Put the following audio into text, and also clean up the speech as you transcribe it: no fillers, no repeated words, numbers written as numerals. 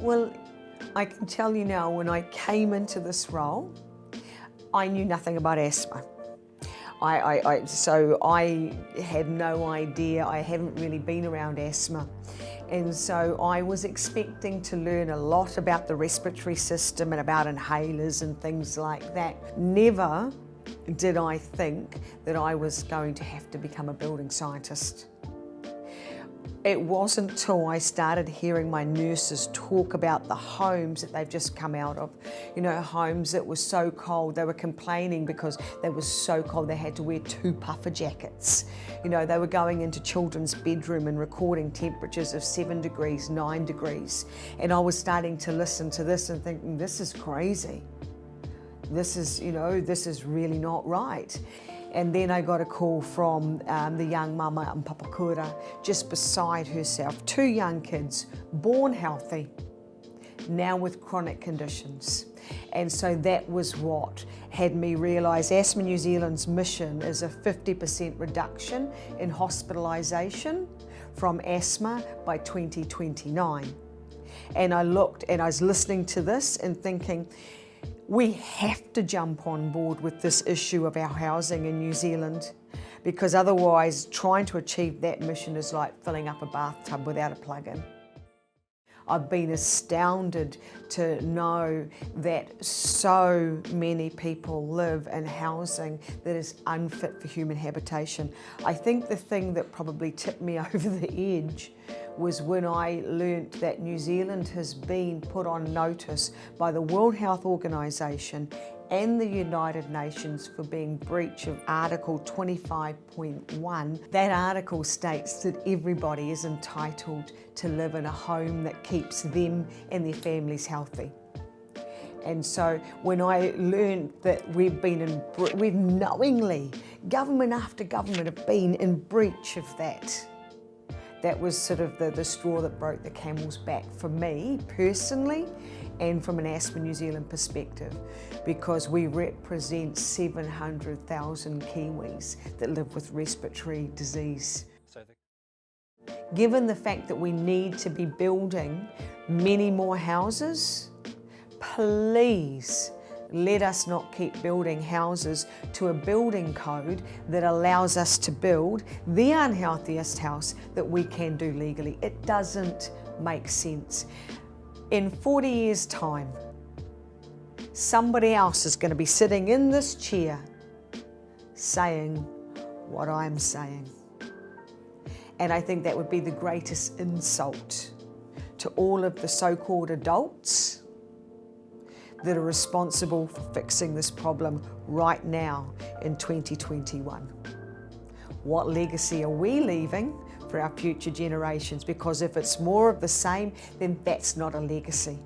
Well, I can tell you now, when I came into this role, I knew nothing about asthma. So I had no idea, I haven't really been around asthma. And so I was expecting to learn a lot about the respiratory system and about inhalers and things like that. Never did I think that I was going to have to become a building scientist. It wasn't until I started hearing my nurses talk about the homes that they've just come out of. You know, homes that were so cold, they were complaining because they were so cold they had to wear 2 puffer jackets. You know, they were going into children's bedroom and recording temperatures of 7 degrees, 9 degrees. And I was starting to listen to this and thinking, this is crazy. This is, you know, this is really not right. And then I got a call from the young mama in Papakura, just beside herself, 2 young kids, born healthy, now with chronic conditions. And so that was what had me realise Asthma New Zealand's mission is a 50% reduction in hospitalisation from asthma by 2029. And I looked and I was listening to this and thinking, we have to jump on board with this issue of our housing in New Zealand, because otherwise trying to achieve that mission is like filling up a bathtub without a plug-in. I've been astounded to know that so many people live in housing that is unfit for human habitation. I think the thing that probably tipped me over the edge was when I learnt that New Zealand has been put on notice by the World Health Organization and the United Nations for being breach of Article 25.1. That article states that everybody is entitled to live in a home that keeps them and their families healthy. And so when I learned that we've knowingly, government after government have been in breach of that, that was sort of the straw that broke the camel's back for me personally and from an Asthma New Zealand perspective, because we represent 700,000 Kiwis that live with respiratory disease. Given the fact that we need to be building many more houses, please let us not keep building houses to a building code that allows us to build the unhealthiest house that we can do legally. It doesn't make sense. In 40 years' time, somebody else is going to be sitting in this chair saying what I'm saying. And I think that would be the greatest insult to all of the so-called adults that are responsible for fixing this problem right now in 2021. What legacy are we leaving for our future generations? Because if it's more of the same, then that's not a legacy.